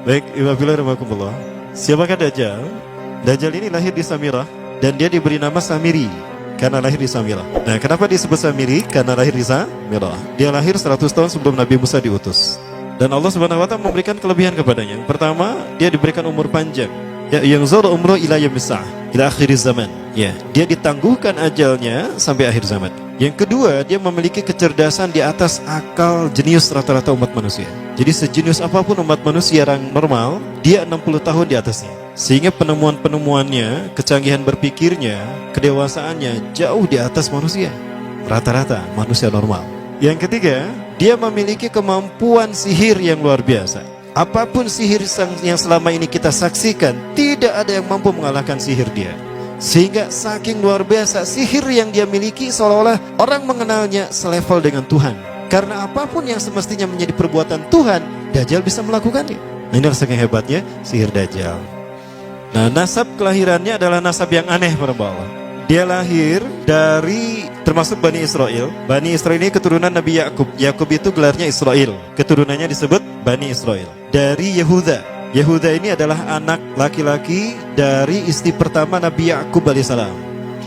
Baik, Iwabillah rahmatullah. Siapakah Dajjal? Dajjal ini lahir di Samirah dan dia diberi nama Samiri karena lahir di Samirah. Nah, kenapa disebut Samiri? Karena lahir di Samirah. Dia lahir 100 tahun sebelum Nabi Musa diutus. Dan Allah Subhanahu wa taala memberikan kelebihan kepadanya. Yang pertama, dia diberikan umur panjang. Ya, yang zara umru ila yamisah, ila akhir zaman. Ya, dia ditangguhkan ajalnya sampai akhir zaman. Yang kedua, dia memiliki kecerdasan di atas akal jenius rata-rata umat manusia. Jadi sejenius apapun umat manusia yang normal, dia 60 tahun di atasnya. Sehingga penemuan-penemuannya, kecanggihan berpikirnya, kedewasaannya jauh di atas manusia. Rata-rata manusia normal. Yang ketiga, dia memiliki kemampuan sihir yang luar biasa. Apapun sihir yang selama ini kita saksikan, tidak ada yang mampu mengalahkan sihir dia. Sehingga saking luar biasa sihir yang dia miliki, seolah-olah orang mengenalnya selevel dengan Tuhan. Karena apapun yang semestinya menjadi perbuatan Tuhan, Dajjal bisa melakukannya. Nah, ini saking hebatnya sihir Dajjal. Nah, nasab kelahirannya adalah nasab yang aneh para Allah. Dia lahir dari termasuk Bani Israel. Bani Israel ini keturunan Nabi Yakub. Yakub itu gelarnya Israel. Keturunannya disebut Bani Israel. Dari Yehuda. Yehuda ini adalah anak laki-laki dari istri pertama Nabi Yakub alaihissalam.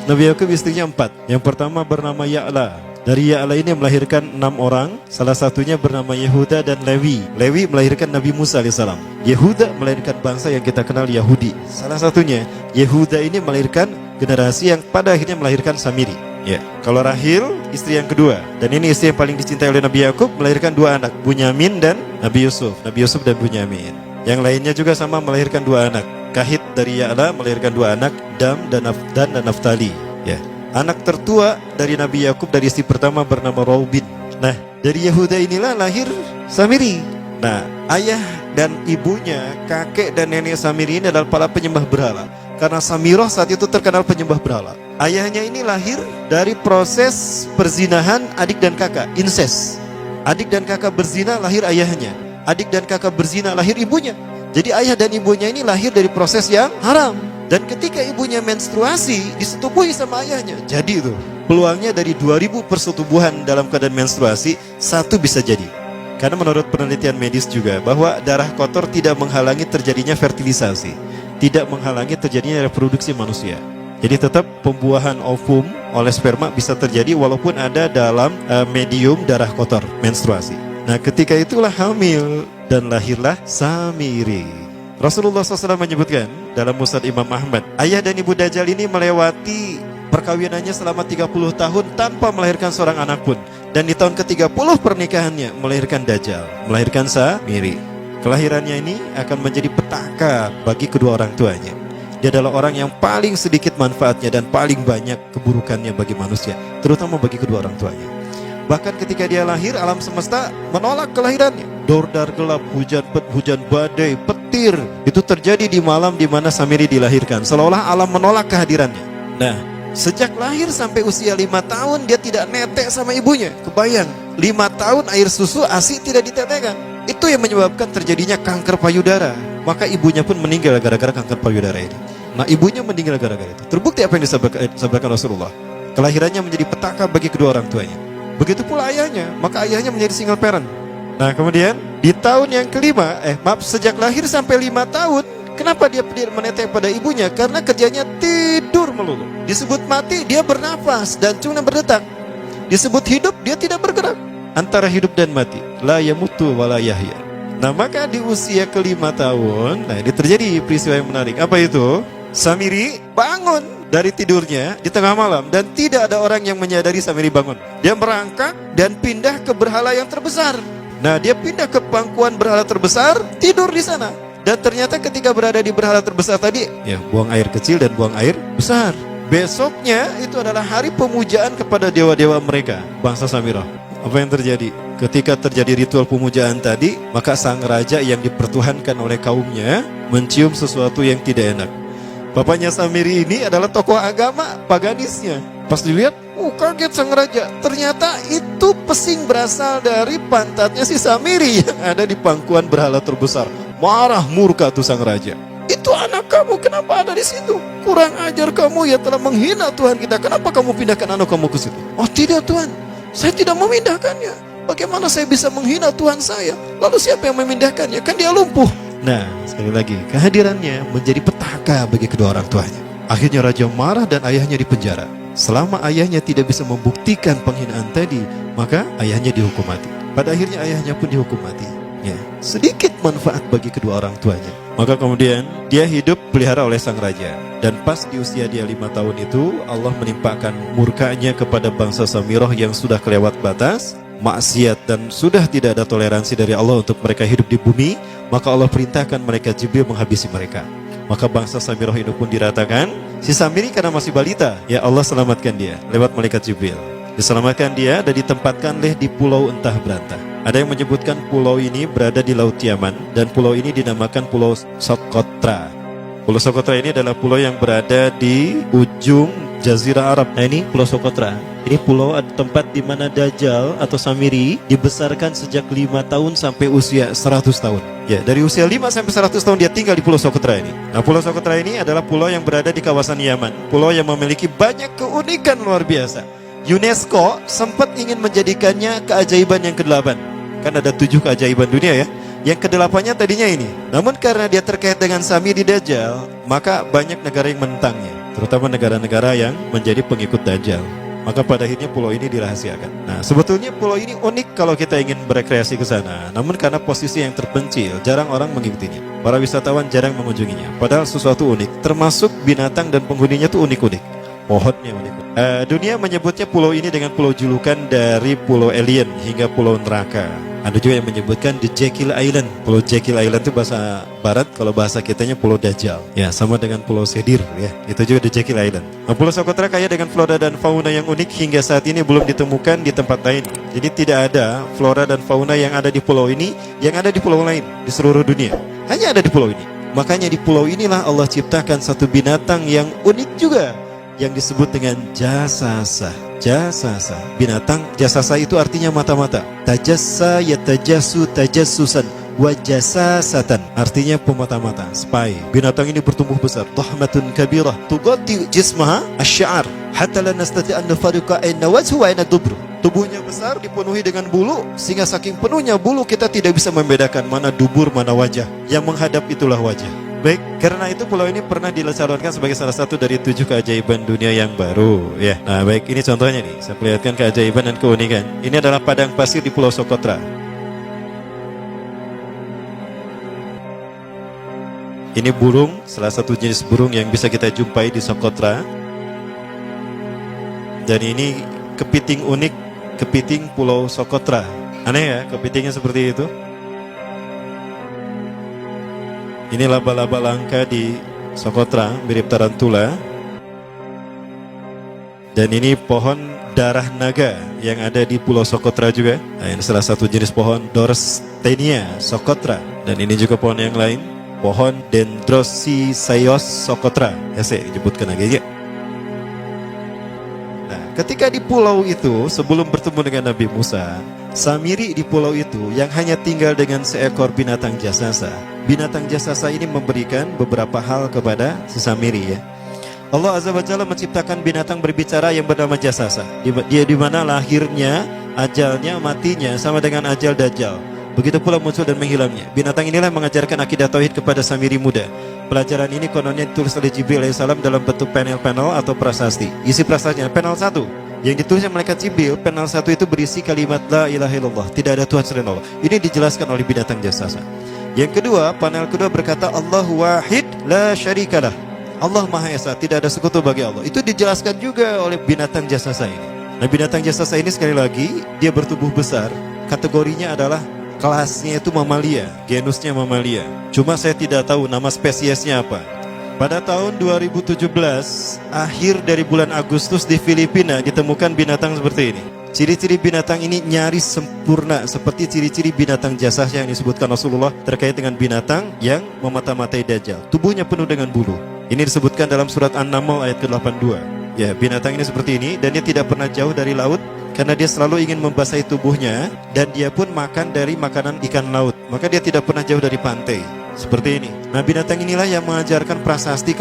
Nabi Yakub istrinya 4. Yang pertama bernama Ya'la. Dari Ya'la ini melahirkan 6 orang. Salah satunya bernama Yehuda dan Lewi. Lewi melahirkan Nabi Musa alaihissalam. Yehuda melahirkan bangsa yang kita kenal Yahudi. Salah satunya Yehuda ini melahirkan generasi yang pada akhirnya melahirkan Samiri. Ya, kalau Rahil istri yang kedua, dan ini istri yang paling dicintai oleh Nabi Yakub, melahirkan 2 anak, Bunyamin dan Nabi Yusuf. Nabi Yusuf dan Bunyamin. Yang lainnya juga sama melahirkan 2 anak. Kahit dari Ya'la melahirkan 2 anak, Dam dan Naftali. Ya. Anak tertua dari Nabi Yakub dari istri pertama bernama Raubin. Nah, dari Yehuda inilah lahir Samiri. Nah, ayah dan ibunya, kakek dan nenek Samiri ini adalah para penyembah berhala. Karena Samirah saat itu terkenal penyembah berhala. Ayahnya ini lahir dari proses perzinahan adik dan kakak, incest. Adik dan kakak berzina, lahir ayahnya. Adik dan kakak berzina, lahir ibunya. Jadi ayah dan ibunya ini lahir dari proses yang haram. Dan ketika ibunya menstruasi, disetubuhi sama ayahnya. Jadi itu, peluangnya dari 2000 persetubuhan dalam keadaan menstruasi, 1 bisa jadi. Karena menurut penelitian medis juga, bahwa darah kotor tidak menghalangi terjadinya fertilisasi, tidak menghalangi terjadinya reproduksi manusia. Jadi tetap pembuahan ovum oleh sperma bisa terjadi walaupun ada dalam medium darah kotor, menstruasi. Nah, ketika itulah hamil dan lahirlah Samiri. Rasulullah SAW menyebutkan dalam Musnad Imam Ahmad, ayah dan ibu Dajjal ini melewati perkawinannya selama 30 tahun tanpa melahirkan seorang anak pun. Dan di tahun ke-30 pernikahannya melahirkan Dajjal, melahirkan Samiri. Kelahirannya ini akan menjadi petaka bagi kedua orang tuanya. Dia adalah orang yang paling sedikit manfaatnya dan paling banyak keburukannya bagi manusia, terutama bagi kedua orang tuanya. Bahkan ketika dia lahir, alam semesta menolak kelahirannya. Dordar gelap, hujan badai, petir, itu terjadi di malam di mana Samiri dilahirkan. Seolah-olah alam menolak kehadirannya. Nah, sejak lahir sampai usia 5 tahun dia tidak netek sama ibunya. Kebayang, 5 tahun air susu ASI tidak ditetekkan. Itu yang menyebabkan terjadinya kanker payudara. Maka ibunya pun meninggal gara-gara kanker payudara ini. Nah, ibunya meninggal gara-gara itu. Terbukti apa yang disampaikan Rasulullah. Kelahirannya menjadi petaka bagi kedua orang tuanya. Begitu pula ayahnya, maka ayahnya menjadi single parent. Nah, kemudian di tahun yang kelima, sejak lahir sampai 5 tahun, kenapa dia menetek pada ibunya? Karena kerjanya tidur melulu. Disebut mati, dia bernafas dan cuma berdetak. Disebut hidup, dia tidak bergerak. Antara hidup dan mati, la yamutu wa la yahya. Nah, maka di usia ke-5 tahun, nah ini terjadi peristiwa yang menarik. Apa itu? Samiri bangun dari tidurnya di tengah malam dan tidak ada orang yang menyadari Samiri bangun. Dia merangkak dan pindah ke berhala yang terbesar. Nah, dia pindah ke pangkuan berhala terbesar, tidur di sana. Dan ternyata ketika berada di berhala terbesar tadi, ya buang air kecil dan buang air besar. Besoknya itu adalah hari pemujaan kepada dewa-dewa mereka, bangsa Samirah. Apa yang terjadi? Ketika terjadi ritual pemujaan tadi, maka sang raja yang dipertuhankan oleh kaumnya mencium sesuatu yang tidak enak. Bapaknya Samiri ini adalah tokoh agama paganisnya. Pas dilihat, kaget sang raja. Ternyata itu pesing berasal dari pantatnya si Samiri yang ada di pangkuan berhala terbesar. Marah murka tuh sang raja. Itu anak kamu, kenapa ada di situ? Kurang ajar kamu, ya telah menghina Tuhan kita. Kenapa kamu pindahkan anak kamu ke situ? Oh tidak Tuhan, saya tidak memindahkannya. Bagaimana saya bisa menghina Tuhan saya? Lalu siapa yang memindahkannya? Kan dia lumpuh. Nah, sekali lagi, kehadirannya menjadi petaka bagi kedua orang tuanya. Akhirnya raja marah dan ayahnya dipenjara. Selama ayahnya tidak bisa membuktikan penghinaan tadi, maka ayahnya dihukum mati. Pada akhirnya ayahnya pun dihukum mati. Ya, sedikit manfaat bagi kedua orang tuanya. Maka kemudian dia hidup pelihara oleh sang raja. Dan pas di usia dia 5 tahun itu, Allah menimpakan murkanya kepada bangsa Samirah yang sudah kelewat batas, maksiat, dan sudah tidak ada toleransi dari Allah untuk mereka hidup di bumi. Maka Allah perintahkan mereka Jibril menghabisi mereka. Maka bangsa Samirah itu pun diratakan. Si Samiri karena masih balita, ya Allah selamatkan dia lewat malaikat Jibril. Diselamatkan dia dan ditempatkan di pulau entah berantah. Ada yang menyebutkan pulau ini berada di Laut Yaman, dan pulau ini dinamakan Pulau Socotra. Pulau Socotra ini adalah pulau yang berada di ujung Jazirah Arab. Nah, ini Pulau Socotra. Ini pulau tempat di mana Dajjal atau Samiri dibesarkan sejak 5 tahun sampai usia 100 tahun. Ya, dari usia 5 sampai 100 tahun dia tinggal di Pulau Socotra ini. Nah, Pulau Socotra ini adalah pulau yang berada di kawasan Yaman. Pulau yang memiliki banyak keunikan luar biasa. UNESCO sempat ingin menjadikannya keajaiban yang ke-8. Kan ada 7 keajaiban dunia ya. Yang ke-8-nya tadinya ini. Namun karena dia terkait dengan Samiri Dajjal, maka banyak negara yang menentangnya, terutama negara-negara yang menjadi pengikut Dajjal. Maka pada akhirnya pulau ini dirahasiakan. Nah, sebetulnya pulau ini unik kalau kita ingin berekreasi ke sana. Namun karena posisi yang terpencil, jarang orang mengikutinya. Para wisatawan jarang mengunjunginya. Padahal sesuatu unik, termasuk binatang dan penghuninya tuh unik-unik. Pohonnya unik. Dunia menyebutnya pulau ini dengan pulau julukan dari pulau alien hingga pulau neraka. Ada juga yang menyebutkan The Jekyll Island. Pulau Jekyll Island itu bahasa barat, kalau bahasa kitanya Pulau Dajjal. Ya, sama dengan Pulau Sedir ya. Itu juga The Jekyll Island. Nah, Pulau Socotra kaya dengan flora dan fauna yang unik hingga saat ini belum ditemukan di tempat lain. Jadi tidak ada flora dan fauna yang ada di pulau ini yang ada di pulau lain di seluruh dunia. Hanya ada di pulau ini. Makanya di pulau inilah Allah ciptakan satu binatang yang unik juga, yang disebut dengan jasasa. Jasasa, binatang jasasa itu artinya mata-mata. Tajassa yatajassu tajassusan wa jasasatan, artinya pemata-mata, spy. Binatang ini bertumbuh besar, dhahmatun kabirah tughatti jismaha asy-sya'ar hatta la nastati an nafariqa ayna wajhu wa ayna dubru. Tubuhnya besar, dipenuhi dengan bulu, sehingga saking penuhnya bulu kita tidak bisa membedakan mana dubur mana wajah. Yang menghadap itulah wajah. Baik, karena itu pulau ini pernah dilesarkan sebagai salah satu dari 7 keajaiban dunia yang baru ya. Nah baik, ini contohnya nih, saya perlihatkan keajaiban dan keunikan. Ini adalah padang pasir di Pulau Socotra. Ini burung, salah satu jenis burung yang bisa kita jumpai di Socotra. Dan ini kepiting unik, kepiting Pulau Socotra. Aneh ya, kepitingnya seperti itu. Ini laba-laba langka di Socotra, mirip tarantula. Dan ini pohon darah naga yang ada di Pulau Socotra juga. Nah, ini salah satu jenis pohon Dorstenia Socotra. Dan ini juga pohon yang lain, pohon Dendrosisaios Socotra. Ya, saya sebutkan lagi ya. Nah, ketika di pulau itu, sebelum bertemu dengan Nabi Musa, Samiri di pulau itu yang hanya tinggal dengan seekor binatang jasasa. Binatang jasasa ini memberikan beberapa hal kepada si Samiri ya. Allah Azza wa Jalla menciptakan binatang berbicara yang bernama jasasa. Dia di mana lahirnya, ajalnya, matinya sama dengan ajal Dajjal. Begitu pula muncul dan menghilangnya. Binatang inilah mengajarkan akidah tauhid kepada Samiri muda. Pelajaran ini kononnya ditulis oleh Jibril alaihissalam dalam bentuk panel-panel atau prasasti. Isi prasastinya panel 1 yang ditulis oleh malaikat Jibril, panel 1 itu berisi kalimat la ilaha illallah, tidak ada Tuhan selain Allah. Ini dijelaskan oleh binatang jasasa. Yang kedua, panel kedua berkata Allahu wahid la syarikalah. Allah Maha Esa, tidak ada sekutu bagi Allah. Itu dijelaskan juga oleh binatang jasasa ini. Nah, binatang jasasa ini sekali lagi dia bertubuh besar. Kategorinya adalah kelasnya itu mamalia, genusnya mamalia. Cuma saya tidak tahu nama spesiesnya apa. Pada tahun 2017, akhir dari bulan Agustus di Filipina ditemukan binatang seperti ini. Ciri-ciri binatang ini nyaris sempurna seperti ciri-ciri binatang jasasa yang disebutkan Rasulullah terkait dengan binatang yang memata-matai Dajjal. Tubuhnya penuh dengan bulu. Ini disebutkan dalam surat An-Naml ayat ke-82. Ya, binatang ini seperti ini dan dia tidak pernah jauh dari laut karena dia selalu ingin membasahi tubuhnya dan dia pun makan dari makanan ikan laut. Maka dia tidak pernah jauh dari pantai. Seperti ini. Nah, binatang inilah yang mengajarkan prasasti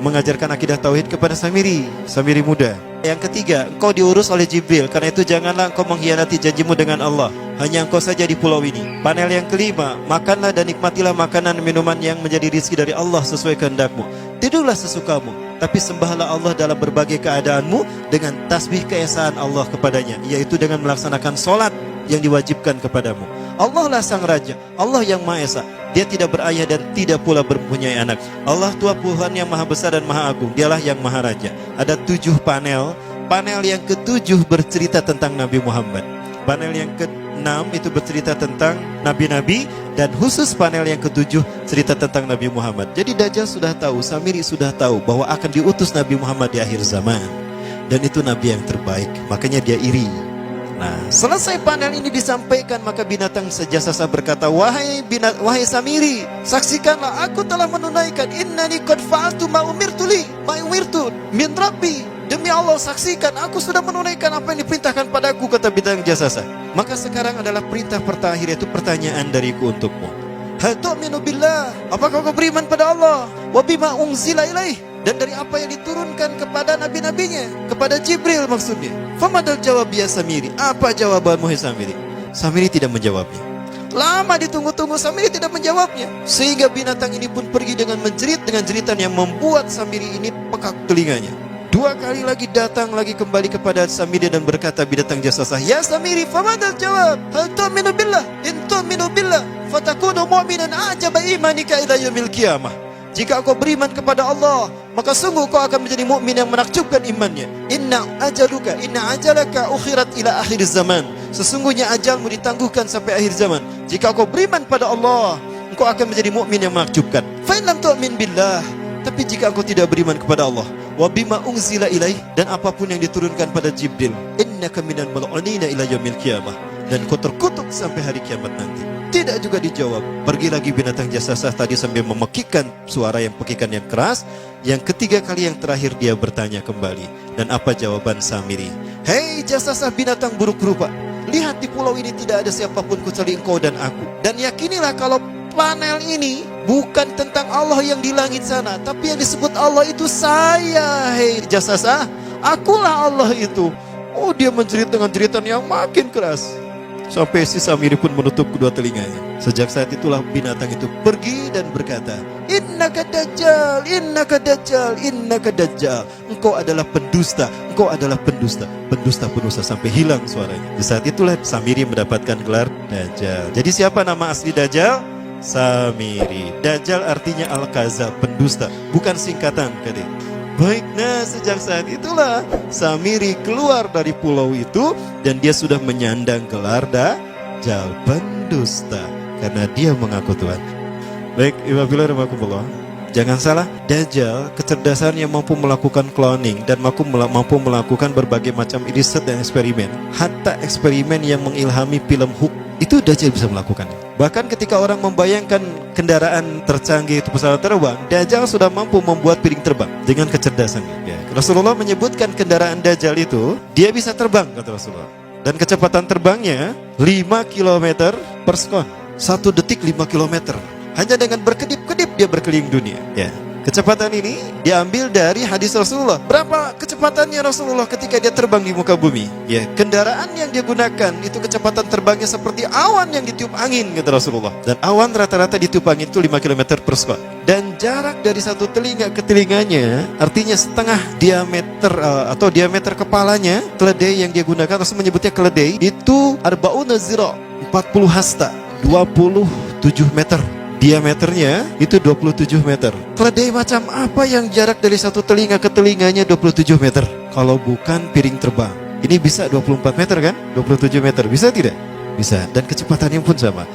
mengajarkan akidah tauhid kepada Samiri muda. Yang ketiga, engkau diurus oleh Jibril. Karena itu janganlah engkau mengkhianati janjimu dengan Allah. Hanya engkau saja di pulau ini. Panel yang kelima, makanlah dan nikmatilah makanan minuman yang menjadi rizki dari Allah sesuai kehendakmu. Tidurlah sesukamu, tapi sembahlah Allah dalam berbagai keadaanmu dengan tasbih keesaan Allah kepadanya, yaitu dengan melaksanakan solat yang diwajibkan kepadamu. Allah lah sang raja, Allah yang Maha Esa. Dia tidak berayah dan tidak pula mempunyai anak. Allah Tuhan Tuhan yang maha besar dan maha agung. Dialah yang maha raja. Ada 7 panel. Panel yang ke-7 bercerita tentang Nabi Muhammad. Panel yang ke-6 itu bercerita tentang nabi-nabi. Dan khusus panel yang ke-7 cerita tentang Nabi Muhammad. Jadi Dajjal sudah tahu, Samiri sudah tahu bahwa akan diutus Nabi Muhammad di akhir zaman. Dan itu nabi yang terbaik. Makanya dia iri. Nah, selesai panel ini disampaikan, maka binatang sejasasa berkata, wahai Samiri, saksikanlah aku telah menunaikan, innani qad fa'altu ma umirtu min rabbi. Demi Allah, saksikan aku sudah menunaikan apa yang diperintahkan padaku, kata binatang jasasa. Maka sekarang adalah perintah terakhir, yaitu pertanyaan dariku untukmu. Hal tu'minu billah, apakah kau beriman pada Allah? Wa bima unzila ilaih, dan dari apa yang diturunkan kepada nabi-nabinya, kepada Jibril maksudnya. Famadal jawab ya Samiri, apa jawabanmu hai Samiri? Samiri tidak menjawabnya. Lama ditunggu-tunggu, Samiri tidak menjawabnya. Sehingga binatang ini pun pergi dengan menjerit, dengan jeritan yang membuat Samiri ini pekak telinganya. 2 kali lagi datang lagi kembali kepada Samiri dan berkata binatang jasasa, ya Samiri, famadal jawab, hal tu'minu billah, in tu'minu billah fatakunu mu'minan ajaba imanika ila yaumil qiyamah. Jika kau beriman kepada Allah, maka sungguh kau akan menjadi mukmin yang menakjubkan imannya. Inna ajalaka ukhirat ila akhir zaman. Sesungguhnya ajalmu ditangguhkan sampai akhir zaman. Jika kau beriman pada Allah, engkau akan menjadi mukmin yang menakjubkan. Fa in lam tu'min billah, tapi jika engkau tidak beriman kepada Allah, wa bima unzila ilaih, dan apapun yang diturunkan pada Jibril, innaka minal mal'unina ila yaumil qiyamah, dan kau terkutuk sampai hari kiamat nanti. Tidak juga dijawab. Pergi lagi binatang jasasa tadi sambil memekikkan suara yang pekikan yang keras. Yang ketiga kali yang terakhir dia bertanya kembali. Dan apa jawaban Samiri? Hei jasasa binatang buruk rupa, lihat di pulau ini tidak ada siapapun kecuali engkau dan aku. Dan yakinilah kalau panel ini bukan tentang Allah yang di langit sana, tapi yang disebut Allah itu saya. Hei jasasa, akulah Allah itu. Oh, dia menjerit dengan jeritan yang makin keras. Sampai si Samiri pun menutup kedua telinganya. Sejak saat itulah binatang itu pergi dan berkata, innaka dajjal, innaka dajjal, innaka dajjal. Engkau adalah pendusta, engkau adalah pendusta. Pendusta sampai hilang suaranya. Di saat itulah Samiri mendapatkan gelar Dajjal. Jadi siapa nama asli Dajjal? Samiri. Dajjal artinya Al-Kaza, pendusta, bukan singkatan kali. Baik, nah sejak saat itulah Samiri keluar dari pulau itu dan dia sudah menyandang gelar Dajjal, pendusta, karena dia mengaku Tuhan. Baik, Iwabillah, jangan salah, Dajjal kecerdasan yang mampu melakukan cloning dan mampu melakukan berbagai macam riset dan eksperimen. Hatta eksperimen yang mengilhami film Hook itu Dajjal bisa melakukannya. Bahkan ketika orang membayangkan kendaraan tercanggih itu pesawat terbang, Dajjal sudah mampu membuat piring terbang dengan kecerdasannya. Ya. Rasulullah menyebutkan kendaraan Dajjal itu dia bisa terbang, kata Rasulullah. Dan kecepatan terbangnya 5 km per sekon. 1 detik 5 km. Hanya dengan berkedip-kedip dia berkeliling dunia. Ya. Kecepatan ini diambil dari hadis Rasulullah. Berapa kecepatannya Rasulullah ketika dia terbang di muka bumi? Ya, kendaraan yang dia gunakan itu kecepatan terbangnya seperti awan yang ditiup angin, kata Rasulullah. Dan awan rata-rata ditiup angin itu 5 km per sekon. Dan jarak dari satu telinga ke telinganya, artinya setengah diameter atau diameter kepalanya, keledai yang dia gunakan, Rasul menyebutnya keledai, itu arba'una zira, 40 hasta, 27 meter. Diameternya itu 27 meter. Keledai macam apa yang jarak dari satu telinga ke telinganya 27 meter? Kalau bukan piring terbang. Ini bisa 24 meter kan? 27 meter, bisa tidak? Bisa, dan kecepatannya pun sama.